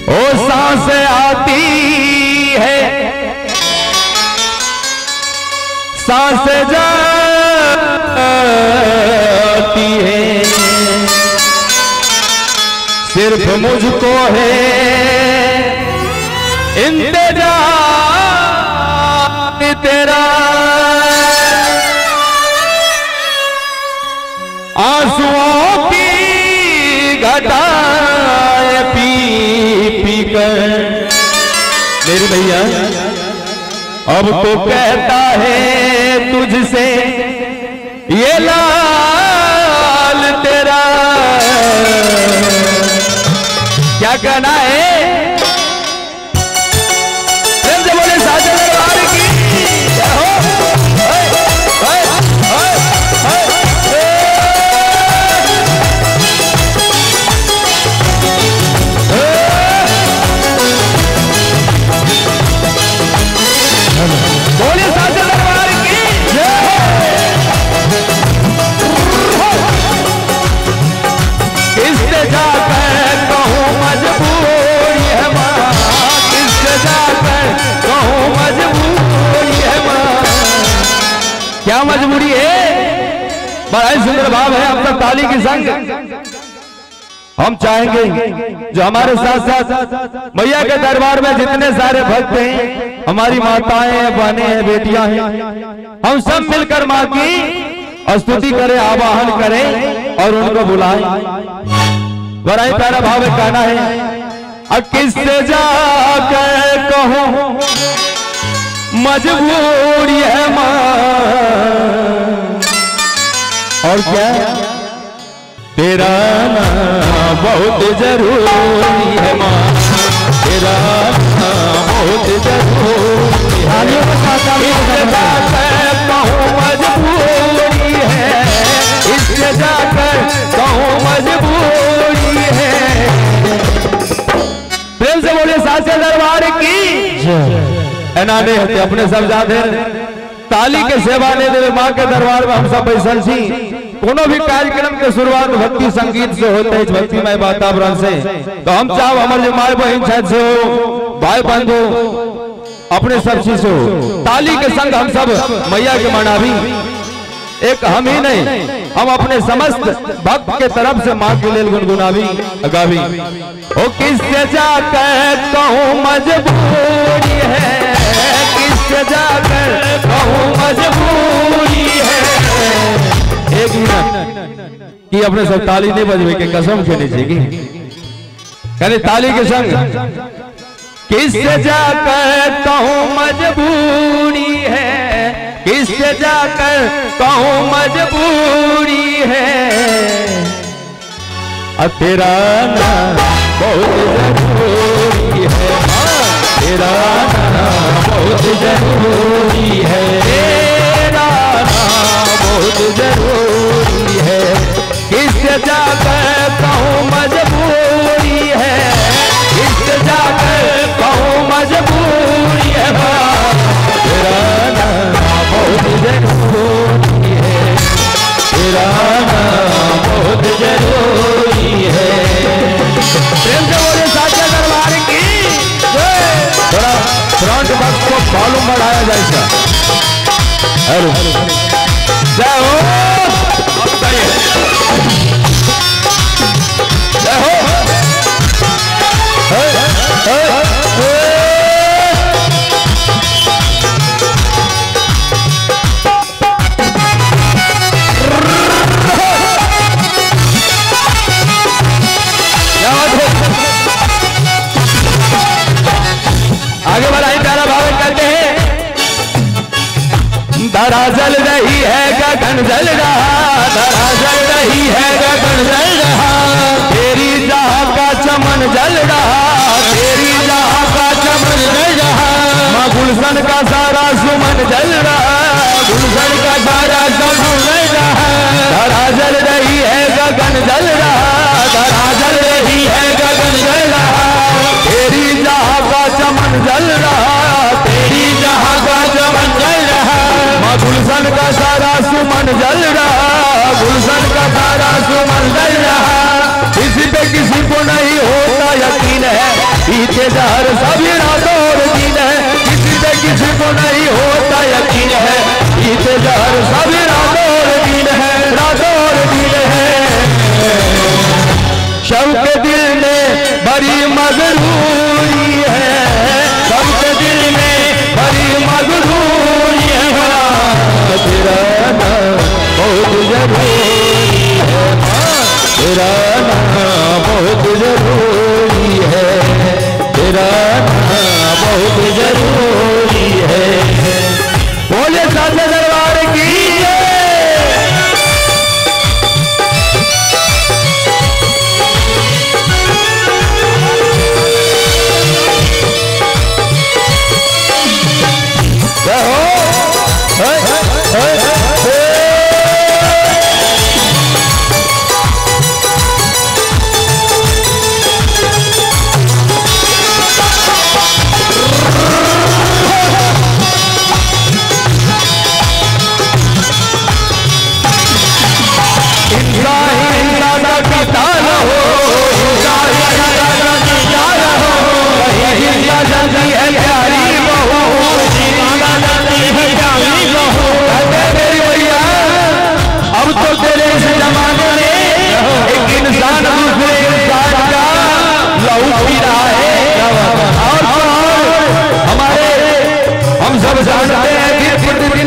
ओ सांस आती है सांस जाती है, सिर्फ मुझको है इंतजार तेरा। आंसुओं की घटाए पी पी कर मेरी भैया अब तो कहता है तुझसे ये लाल तेरा। क्या कहना है? प्रेम से बोले साचे दरबार की जय हो। बोले साचे दरबार की जय हो। किससे जाकर कहूँ मजबूरी है माँ, किससे जाकर कहूँ मजबूरी है माँ। क्या मजबूरी है? बड़ा ही सुंदर भाव है आपका ताली की संग। हम चाहेंगे जो हमारे साथ साथ मैया के दरबार में जितने सारे भक्त हैं, हमारी माताएं हैं, बहनें हैं, बेटियां हैं, हम सब मिलकर माँ की स्तुति करें, आवाहन करें और उनको बुलाएं। बड़ा ही प्यारा भाव कहना है, किससे जाकर कहूं मजबूरी है माँ। और क्या? तेरा नाम बहुत जरूरी है माँ, तेरा नाम बहुत जरूरी है। इससे जाकर कहूँ मजबूरी है, इससे जाकर कहूँ मजबूरी है। प्रेम से बोले साचे दरबार की एनाने होते अपने सब जाते ताली के सेवा ने देवे माँ के दरबार में हम सब बैसल छी। कोनो भी कार्यक्रम के शुरुआत भक्ति संगीत से होते है, भक्तिमय वातावरण से। तो हम चाहो हमारे माए बहन छठ से हो, भाई बंधु अपने सब चीज से हो, ताली के संग हम सब मैया के मनावी। एक हम ही नहीं, हम अपने समस्त भक्त के तरफ से माँ के लिए गुनगुनावी गावी। ओ किससे जाकर कहूँ मजबूरी है, किससे जाकर कहूँ मजबूरी है। एक मिनट कि अपने सब ताली नहीं बजवे के कसम खेनी चाहिए, कहने ताली के संग किससे जाकर कहूँ मजबूरी है, किससे जाकर कहूँ मजबूरी है। तेरा नाम बहुत जरूरी है, तेरा नाम बहुत जरूरी है, तेरा नाम बहुत जरूरी है। किससे जाकर कहूँ मजबूरी है, किससे जाकर कहूँ मजबूरी है। तेरा नाम बहुत जरूरी है, तेरा नाम बहुत जरूरी है। प्रेम से बोले साचे दरबार की थोड़ा फ्रंट बक्स को वॉल्यूम बढ़ाया जाए सर। हेलो जय हो, जय हो। आगे बढ़ाई प्यारा भाव करते हैं। धरा जल रही है गगन जल रहा, धरा जल रही है गगन जल रहा, तेरी जहाँ का चमन जल रहा, तेरी जहाँ का चमन जल रहा। माँ गुलशन का सारा सुमन जल रहा, गुलशन का सारा सुमन जल रहा। धरा जल रही है गगन जल रहा, धरा जल रही है गगन जल रहा, तेरी जहाँ का चमन जल रहा, तेरी जहाँ का चमन जल रहा। माँ गुलशन का सारा सुमन जल रहा, गुलशन का सारा सुमन जल रहा। किसी पे किसी को नहीं होता यकीन है, पीछे जहर सभी रातों और दिन है, किसी से किसी को नहीं होता यकीन है, पीछे जहर सभी रातों और दिन है, रातों और दिन है। सबके दिल में बड़ी मजबूरी है, सबके दिल में बड़ी मजबूरी है, तेरा नाम बहुत जरूरी है, तेरा नाम बहुत जरूरी है, तेरा नाम बहुत जरूरी है। बोले साचे दरबार की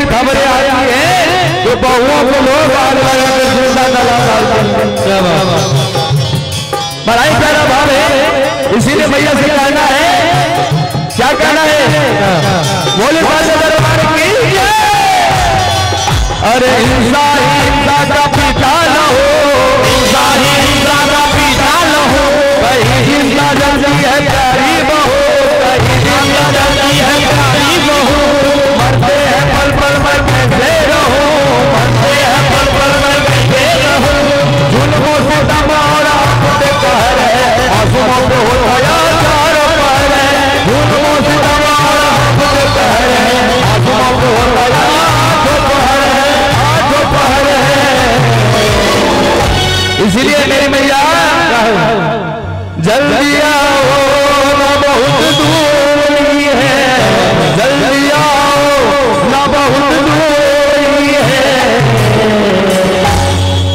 खबरें आती है तो बहुओं को लोग बड़ाई प्यारा भाव है, इसीलिए भैया से कहना है, क्या कहना है, बोले दरबार की अरे हिंसा हिंसा का पिता न हो, हिंसा हिंसा का पिता न हो, कहीं हिंसा जल्दी है प्यारी बहू, कहीं हिंसा जल्दी है प्यारी बहू, मरते हैं पल पल में कैसे रहो, मरते हैं पल पल में कैसे रहो, जुल्मों से दबाना खुद कहर है, आंसुओं को होया चार पर है, जुल्मों से दबाना खुद कहर है, आंसुओं को होया पहर है। इसलिए मेरी मैया जल्दी आओ ना बहुत दूरी है, जल्दी आओ ना बहुत दूरी है।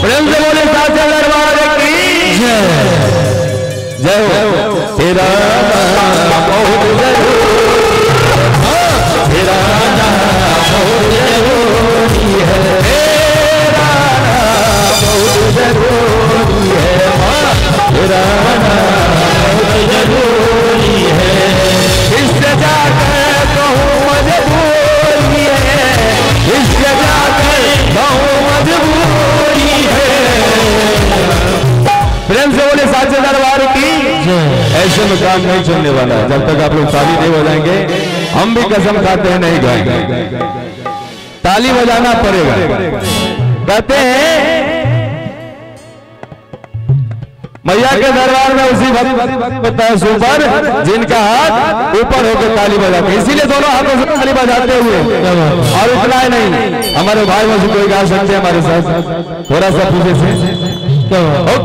प्रेम से बोले साचे दरबार की जय हो, तेरा नाम बहुत जरूरी, तेरा नाम बहुत जरूरी है, तेरा नाम बहुत जरूरी है, तेरा नाम बहुत जरूरी है। इससे जाकर कहूँ मजबूरी है, इससे जाकर कहूँ मजबूरी है। प्रेम से बोले साचे दरबार की ऐसे में काम नहीं चलने वाला है, जब तक आप लोग ताली नहीं बजाएंगे हम भी कसम खाते हैं नहीं गाएंगे, ताली बजाना पड़ेगा। कहते हैं मैया के दरबार में उसी भक्त ऊपर जिनका हाथ ऊपर होकर ताली बजाते, इसीलिए दोनों हाथों से ताली बजाते हुए, और इतना ही नहीं हमारे भाई में से कोई गा सकते हैं हमारे साथ, थोड़ा सा पीछे से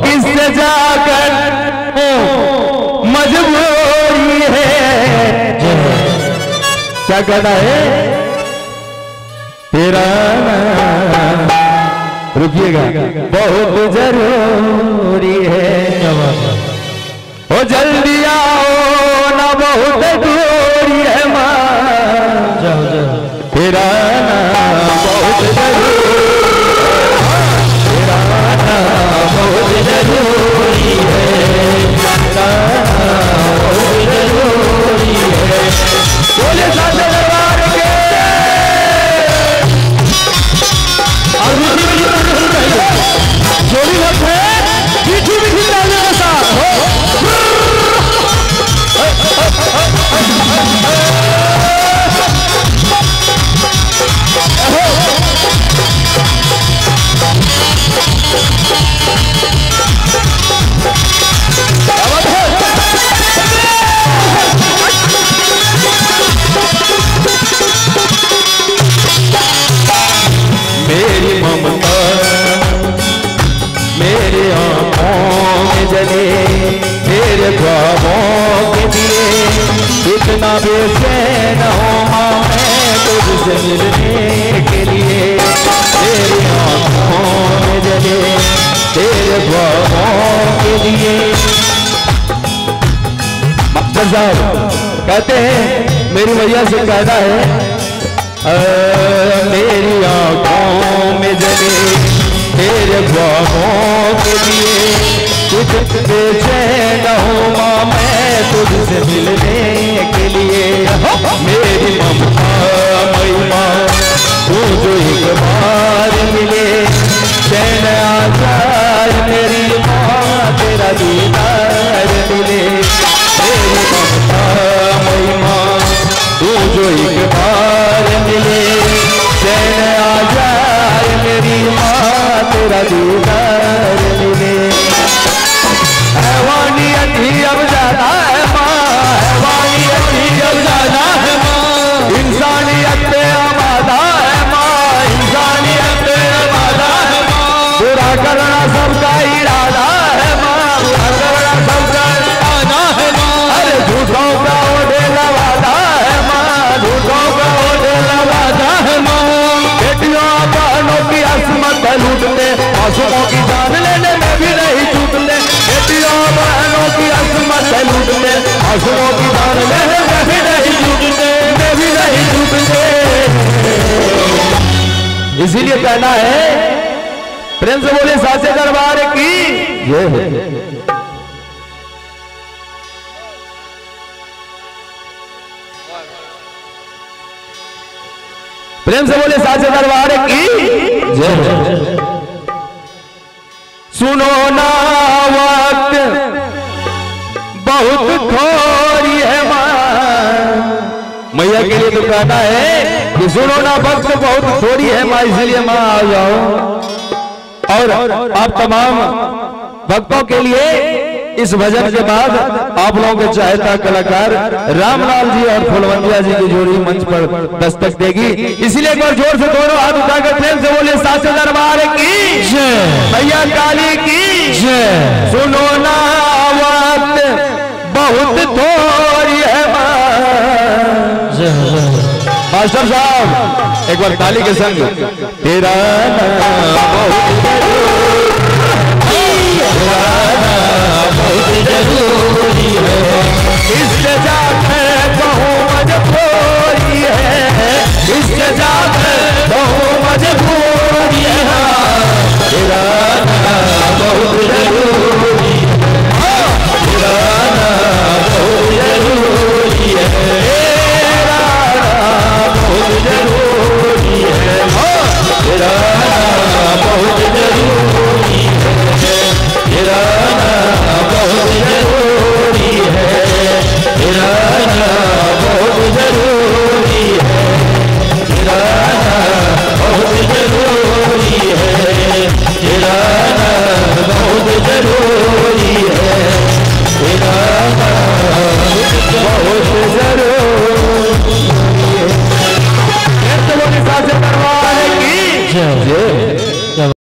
किससे जाकर मजबूरी है, क्या कहना है, तेरा रुकिएगा बहुत जरूरी है, ओ जल्दी आओ ना बहुत दूरी है माँ, तेरा नाम बहुत जरूरी, तेरा नाम बहुत जरूरी है, तेरा नाम बहुत जरूरी है। बोले साचे दरबार के जोड़ी लग है, पीछू भी डालने के साथ इतना बेचैन हूँ माँ मैं तुझसे मिलने के लिए, तेरी आँखों में जले तेरे ख्वाबों के लिए। मास्टर साहब कहते हैं मेरी मैया से कहना है मेरी आँखों में जले तेरे ख्वाबों के लिए, तुझ बेचैन हूँ माँ मैं तुझसे मिलने के लिए। मेरी ममता महिमा तू जो एक बार मिले, चैन आ जाए मेरी माँ तेरा दीदार मिले। मेरी ममता महिमा तू जो एक बार मिले, चैन आ जाए मेरी माँ तेरा दीदार मिले। हैवानियत ही अब ज्यादा है माँ, हैवानियत ही अब ज्यादा है माँ, इंसानियत पे आमादा है माँ, इंसानियत पे आमादा है माँ। बुरा करना सबका इरादा है माँ, बुरा करना सबका इरादा है माँ। अरे झूठों का ओढ़े लवादा है माँ, झूठों का ओढ़े लवादा है माँ। बेटियों बहनों की असमत लूटते, मासूमों की जान लेने में भी नहीं चूकते। बेटियों बहनों की असमत लूटते, मासूमों की जान लेने में भी नहीं चूकते, में भी नहीं चूकते। इसीलिए कहना है प्रेम से बोले साचे दरबार की जय हो। प्रेम से बोले साचे दरबार की जय हो। सुनो ना वक्त बहुत थोड़ी है माँ, मैया के लिए तो कहना है कि सुनो ना वक्त बहुत थोड़ी है माँ, इसलिए माँ आ जाओ। और आप तमाम भक्तों के लिए इस भजन के बाद आप लोगों के चाहता कलाकार रामलाल जी और फुलवंतिया जी की जोड़ी मंच पर दस्तक देगी। इसलिए एक बार जोर से दोनों हाथ उठाकर प्रेम से बोले साचे दरबार की जय, मैया काली की जय। सुनो ना वक्त बहुत थोड़ी है मास्टर साहब एक बार ताली के संग। तेरा नाम बहुत